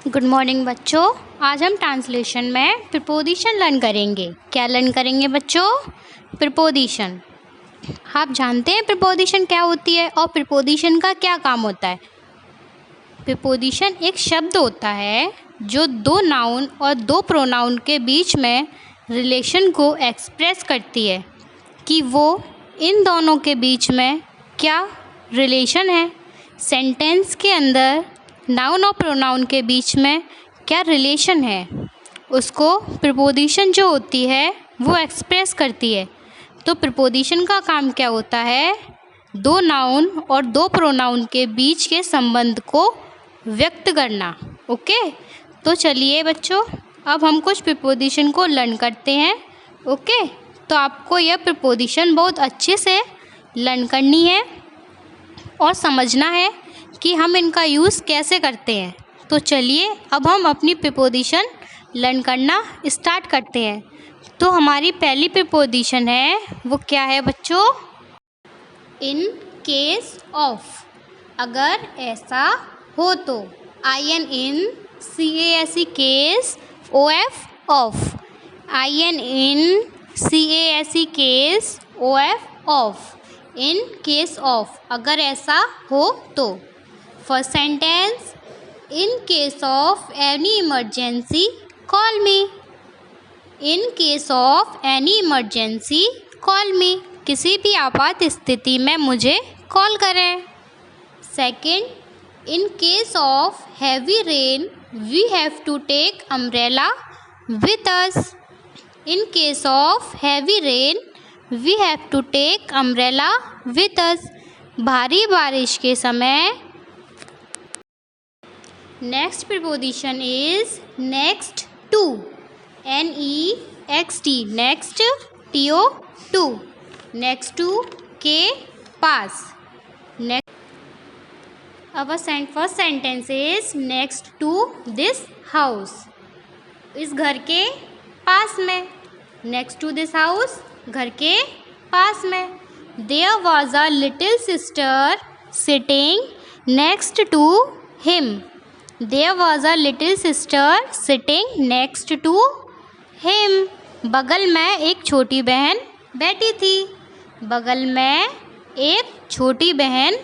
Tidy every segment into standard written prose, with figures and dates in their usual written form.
Good morning बच्चों। आज हम ट्रांसलेशन में प्रीपोजिशन लर्न करेंगे। क्या लर्न करेंगे बच्चों? प्रीपोजिशन। आप जानते हैं प्रीपोजिशन क्या होती है और प्रीपोजिशन का क्या काम होता है? प्रीपोजिशन एक शब्द होता है जो दो नाउन और दो प्रोनाउन के बीच में रिलेशन को एक्सप्रेस करती है कि वो इन दोनों के बीच में क्या रिलेशन है। सेंटेंस के अंदर नाउन और प्रोनाउन के बीच में क्या रिलेशन है, उसको प्रीपोजिशन जो होती है वो एक्सप्रेस करती है। तो प्रीपोजिशन का काम क्या होता है? दो नाउन और दो प्रोनाउन के बीच के संबंध को व्यक्त करना। ओके, तो चलिए बच्चों, अब हम कुछ प्रीपोजिशन को लर्न करते हैं। ओके, तो आपको यह प्रीपोजिशन बहुत अच्छे से लर्न करनी है और समझना है कि हम इनका यूज़ कैसे करते हैं। तो चलिए अब हम अपनी प्रीपोजिशन लर्न करना स्टार्ट करते हैं। तो हमारी पहली प्रीपोजिशन है, वो क्या है बच्चों? इन केस ऑफ, अगर ऐसा हो तो। IN in, CASE case, OF of. IN in, CASE case, OF of. In case of, अगर ऐसा हो तो। First sentence, in case of any emergency call me. In case of any emergency call me, किसी भी आपात स्थिति में मुझे कॉल करें। Second, in case of heavy rain we have to take umbrella with us. In case of heavy rain we have to take umbrella with अस, भारी बारिश के समय। Next preposition is next to. NEXT, next, TO, to, next to के पास। अब first sentence is next to this house, इस घर के पास में। नेक्स्ट टू दिस हाउस, घर के पास में। There was a little sister sitting next to him. There was a little sister sitting next to him. बगल में एक छोटी बहन बैठी थी। बगल में एक छोटी बहन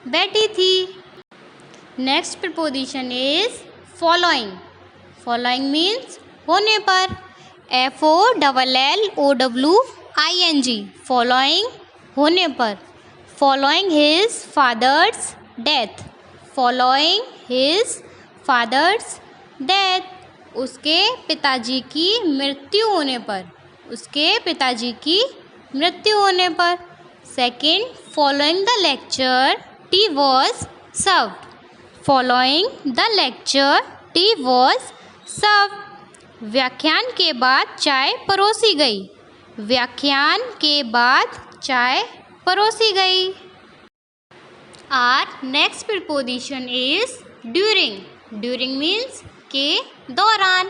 बैठी थी। Next preposition is following. Following means होने पर। FOLLOWING, फॉलोइंग, होने पर। Following his father's death. Following his father's death, उसके पिताजी की मृत्यु होने पर। उसके पिताजी की मृत्यु होने पर। Second, following the lecture T was served. Following the lecture T was served, व्याख्यान के बाद चाय परोसी गई। व्याख्यान के बाद चाय परोसी गई। Our next preposition is during. During means के दौरान।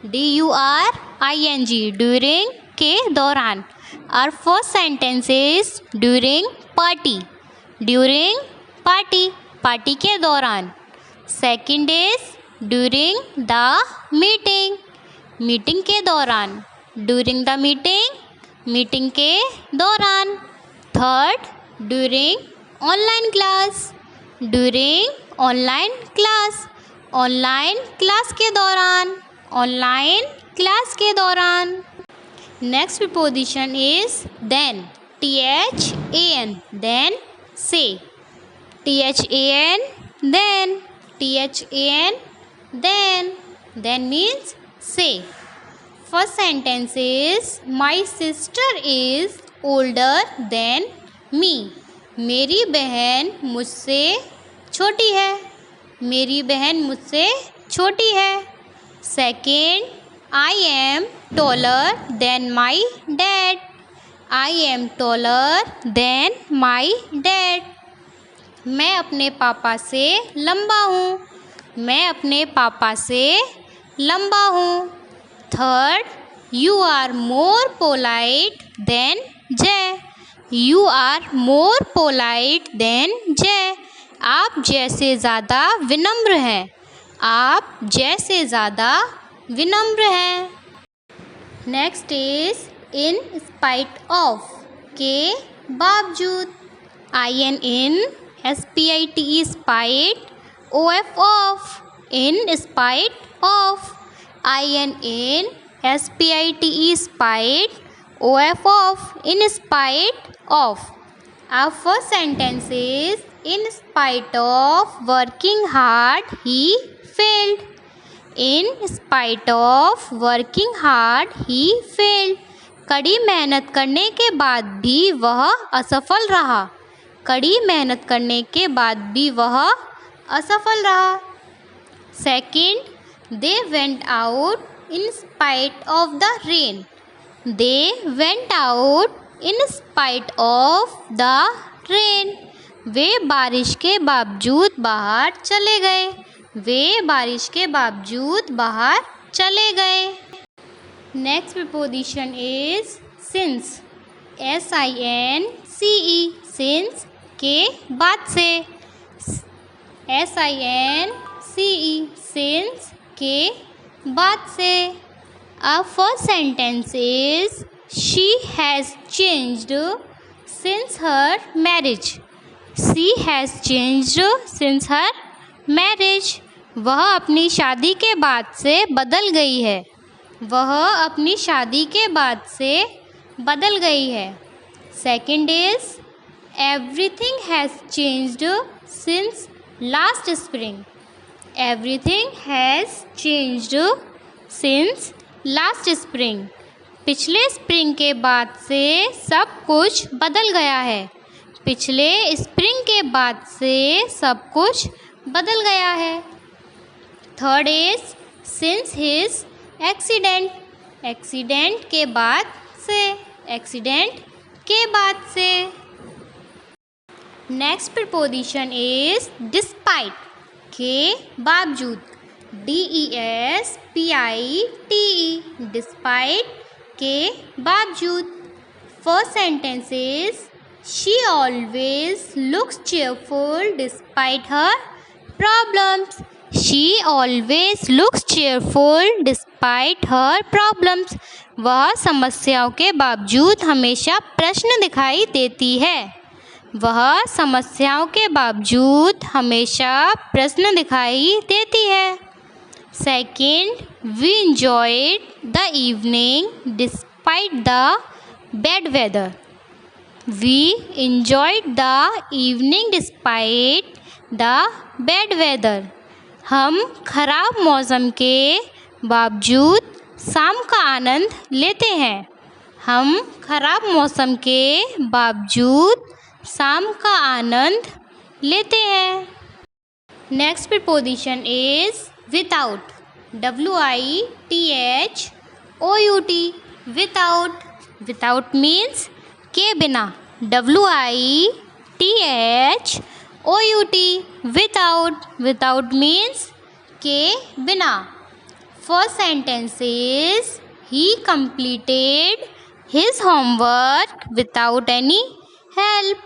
DURING, ड्यूरिंग, के दौरान। Our first sentence is during party. During party, party के दौरान। Second is during the meeting, meeting के दौरान। ड्यूरिंग द मीटिंग, मीटिंग के दौरान। Third, during online class. During online class, online class के दौरान। ऑनलाइन क्लास के दौरान। Next preposition is than. THAN, than, से। THAN, than. THAN, than. Than means से। First sentence is my sister is older than me. मेरी बहन मुझसे छोटी है। मेरी बहन मुझसे छोटी है। Second, I am taller than my dad. I am taller than my dad, मैं अपने पापा से लंबा हूँ। मैं अपने पापा से लंबा हूँ। Third, you are more polite than Jay. You are more polite than Jay, आप जैसे ज़्यादा विनम्र हैं। आप जैसे ज़्यादा विनम्र हैं। Next is in spite of, के बावजूद। IN SPITE spite, OF of, in spite of. IN SPITE spite, OF of, in spite of. Our first sentence is in spite of working hard he failed. In spite of working hard he failed. कड़ी मेहनत करने के बाद भी वह असफल रहा। कड़ी मेहनत करने के बाद भी वह असफल रहा। Second, they went out in spite of the rain. They went out in spite of the rain. वे बारिश के बावजूद बाहर चले गए। वे बारिश के बावजूद बाहर चले गए। Next preposition is since, SINCE, since के बाद से। SINCE, सिंस के बाद से। Our first sentence is she has changed since her marriage. She has changed since her marriage. वह अपनी शादी के बाद से बदल गई है। वह अपनी शादी के बाद से बदल गई है। Second is everything has changed since last spring. Everything has changed since last spring. पिछले स्प्रिंग के बाद से सब कुछ बदल गया है। पिछले स्प्रिंग के बाद से सब कुछ बदल गया है। Third is since his accident, accident के बाद से। एक्सीडेंट के बाद से। नेक्स्ट प्रीपोजिशन इज डिस्पाइट, के बावजूद। DESPITE, डिस्पाइट के बावजूद। First sentence is she always looks cheerful despite her problems. She always looks cheerful despite her problems. वह समस्याओं के बावजूद हमेशा प्रसन्न दिखाई देती है। वह समस्याओं के बावजूद हमेशा प्रसन्न दिखाई देती है। Second, we enjoyed the evening despite the bad weather. We enjoyed the evening despite the bad weather. हम खराब मौसम के बावजूद शाम का आनंद लेते हैं। हम खराब मौसम के बावजूद शाम का आनंद लेते हैं। Next preposition is without, WITHOUT, without. Without means के बिना। WITHOUT, without. Without means के बिना। First sentence is he completed his homework without any help.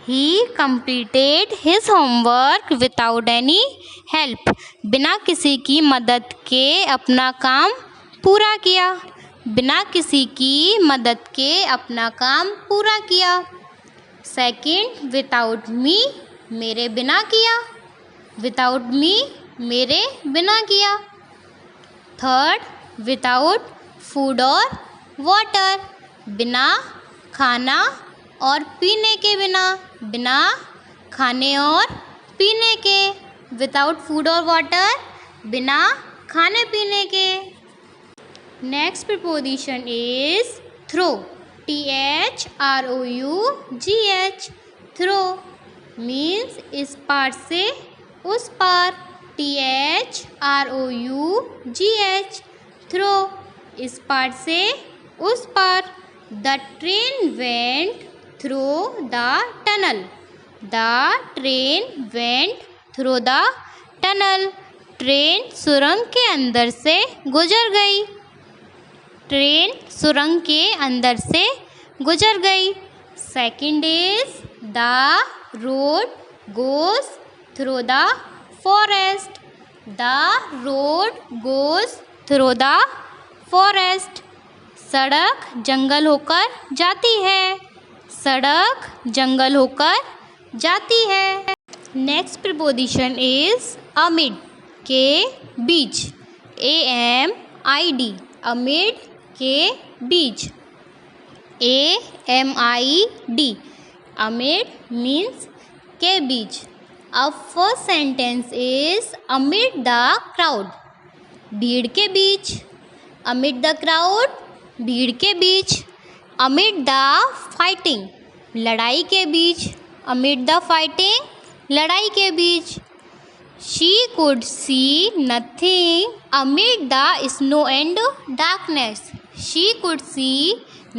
He completed his homework without any help. बिना किसी की मदद के अपना काम पूरा किया। बिना किसी की मदद के अपना काम पूरा किया। सेकंड, विदाउट मी, मेरे बिना किया। विदाउट मी, मेरे बिना किया। थर्ड, विदाउट फूड और वाटर, बिना खाना और पीने के बिना। बिना खाने और पीने के। विदाउट फूड और वाटर, बिना खाने पीने के। Next preposition is through, THROUGH, through means इस पार से उस पार। THROUGH, थ्रो इस पार से उस पार। The train went through the tunnel. The train went through the tunnel, train सुरंग के अंदर से गुजर गई। ट्रेन सुरंग के अंदर से गुजर गई। Second is the road goes through the forest. The road goes through the forest. सड़क जंगल होकर जाती है। सड़क जंगल होकर जाती है। नेक्स्ट प्रीपोजिशन इज अमिड, के बीच, AMID, अमिड के बीच, AMID, amid means के बीच। अब first sentence is amid the crowd, भीड़ के बीच। amid the crowd, भीड़ के बीच। amid the fighting, लड़ाई के बीच। amid the fighting, लड़ाई के बीच। She could see nothing amid the snow and darkness. She could see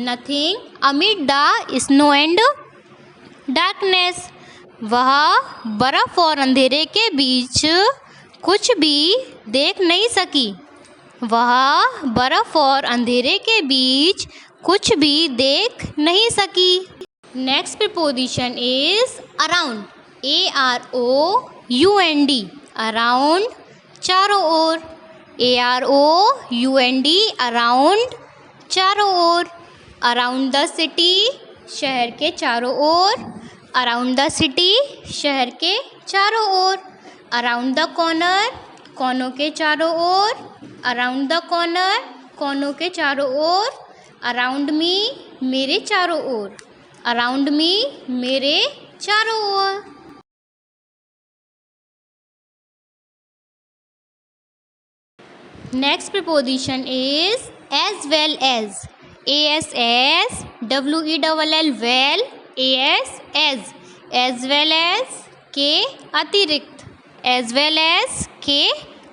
nothing amid the snow and darkness. वह बर्फ और अंधेरे के बीच कुछ भी देख नहीं सकी। वह बर्फ और अंधेरे के बीच कुछ भी देख नहीं सकी। Next preposition is around, AROUND, around, चारों ओर। AROUND, अराउंड, चारों ओर। अराउंड द सिटी, शहर के चारों ओर। अराउंड द सिटी, शहर के चारों ओर। अराउंड द कॉर्नर, कोनों के चारों ओर। अराउंड द कॉर्नर, कोनों के चारों ओर। अराउंड मी, मेरे चारों ओर। अराउंड मी, मेरे चारों ओर। Next preposition is as well as, ASSWELL, well, as well as, के अतिरिक्त। एज वेल एज, के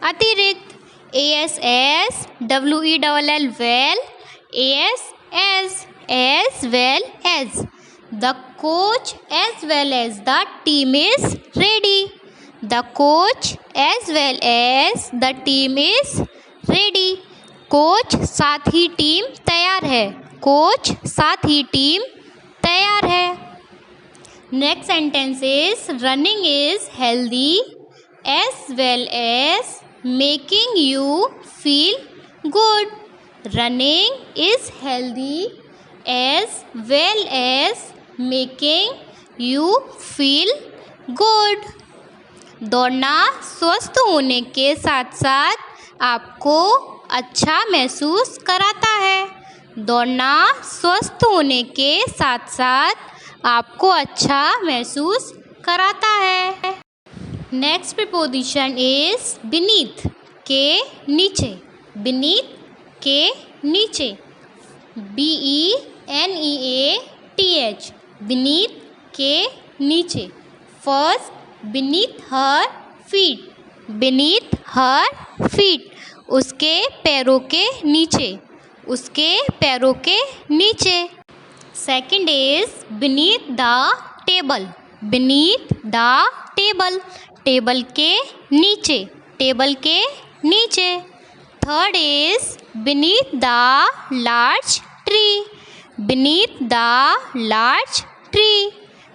अतिरिक्त। ASSWELL, well, as well as. The coach as well as the team is ready. The coach as well as the team is ready. Coach साथ ही team तैयार है। Coach साथ ही टीम तैयार है। Next sentence is running is healthy as well as making you feel good. Running is healthy as well as making you feel good. दौड़ना स्वस्थ होने के साथ साथ आपको अच्छा महसूस कराता है। दौड़ना स्वस्थ होने के साथ साथ आपको अच्छा महसूस कराता है। नेक्स्ट प्रीपोजिशन इज बीनीथ, के नीचे। बीनीथ, के नीचे। BENEATH, बीनीथ, के नीचे। First, beneath her feet. Beneath her feet, उसके पैरों के नीचे। उसके पैरों के नीचे। Second is beneath the table. Beneath the table, table के नीचे। टेबल के नीचे। Third is beneath the large tree. Beneath the large tree,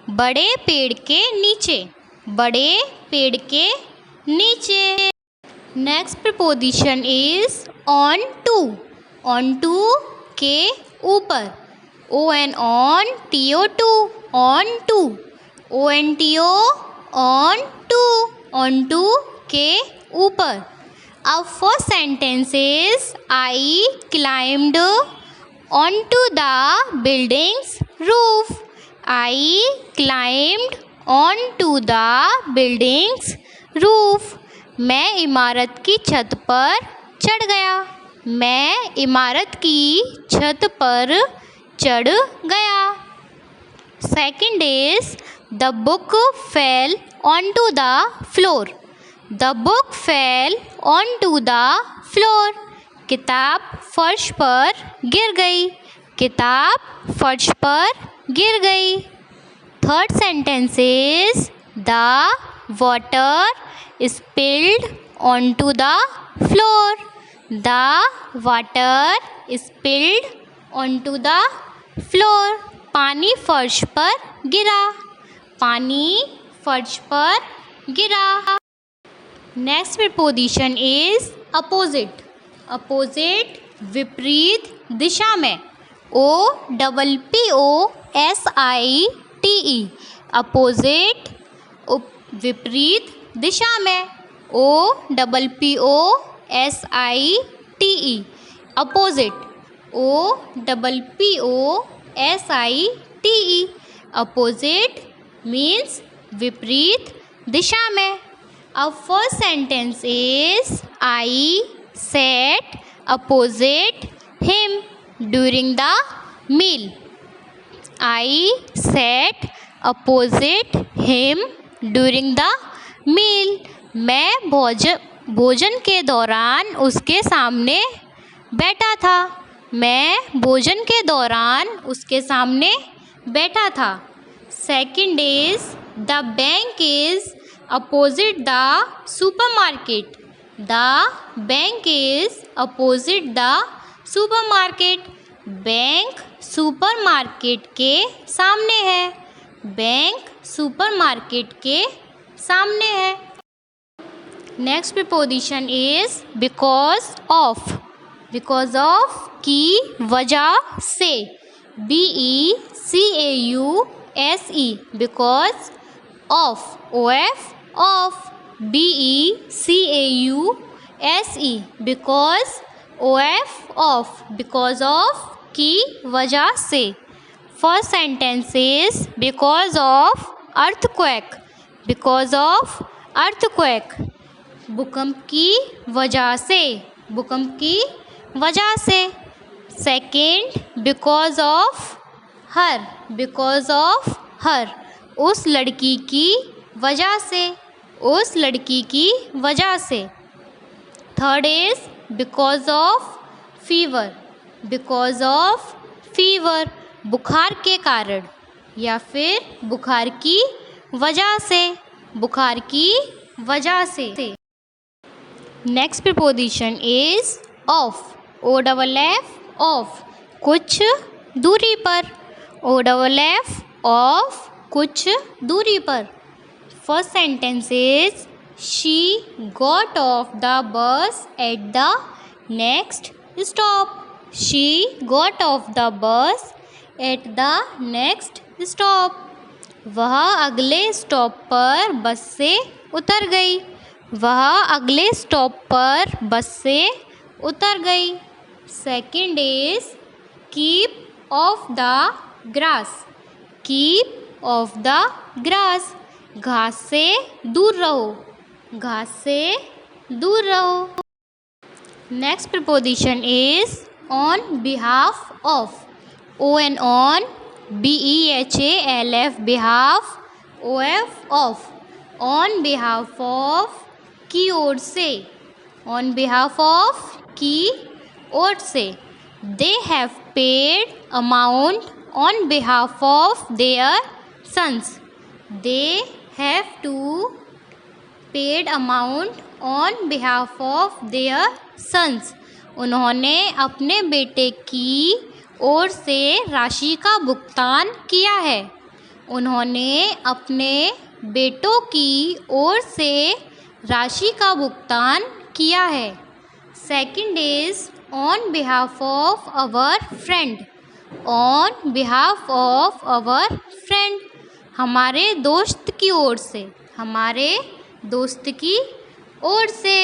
बड़े पेड़ के नीचे। बड़े पेड़ के नीचे। Next preposition is onto. Onto, के ऊपर। ONTO, onto. ONTO, onto. Onto, के ऊपर। अब first sentence is I climbed onto the building's roof. I climbed onto the building's roof, मैं इमारत की छत पर चढ़ गया। मैं इमारत की छत पर चढ़ गया। Second is the book fell onto the floor. The book fell onto the floor, किताब फर्श पर गिर गई। किताब फर्श पर गिर गई। Third sentence is the water spilled onto the floor. The water spilled onto the floor. पानी फर्श पर गिरा। पानी फर्श पर गिरा। Next preposition is opposite. Opposite विपरीत दिशा में। OPPOSITE अपोजिट विपरीत दिशा में। OPPOSITE opposite. OPPOSITE opposite means विपरीत दिशा में। अब first sentence is I sat opposite him during the meal. I sat opposite him during the meal. मैं भोजन के दौरान उसके सामने बैठा था। मैं भोजन के दौरान उसके सामने बैठा था। Second is the bank is opposite the supermarket. The bank is opposite the supermarket. Bank supermarket के सामने है। बैंक सुपरमार्केट के सामने है। Next preposition is because of. Because of की वजह से। BECAUSE because of. OF of. BECAUSE because OF of. Because of की वजह से। First sentence is because of earthquake. Because of earthquake भूकंप की वजह से। भूकंप की वजह से। Second because of her. Because of her उस लड़की की वजह से। उस लड़की की वजह से। Third is because of fever. Because of fever बुखार के कारण या फिर बुखार की वजह से। बुखार की वजह से। Next preposition is of. OFF of कुछ दूरी पर। OFF ऑफ कुछ दूरी पर। First sentence is she got off the bus at the next stop. She got off the bus at the next stop वह अगले स्टॉप पर बस से उतर गई। वह अगले स्टॉप पर बस से उतर गई। Second is keep off the grass. Keep off the grass घास से दूर रहो। घास से दूर रहो। Next preposition is on behalf of. ON on. BEHALF behalf. OF of on behalf of की ओर से। ऑन बिहाफ ऑफ की ओर से। They have paid amount on behalf of their sons. They have to paid amount on behalf of their sons उन्होंने अपने बेटे की ओर से राशि का भुगतान किया है। उन्होंने अपने बेटों की ओर से राशि का भुगतान किया है। Second is on behalf of our friend. On behalf of our friend हमारे दोस्त की ओर से। हमारे दोस्त की ओर से।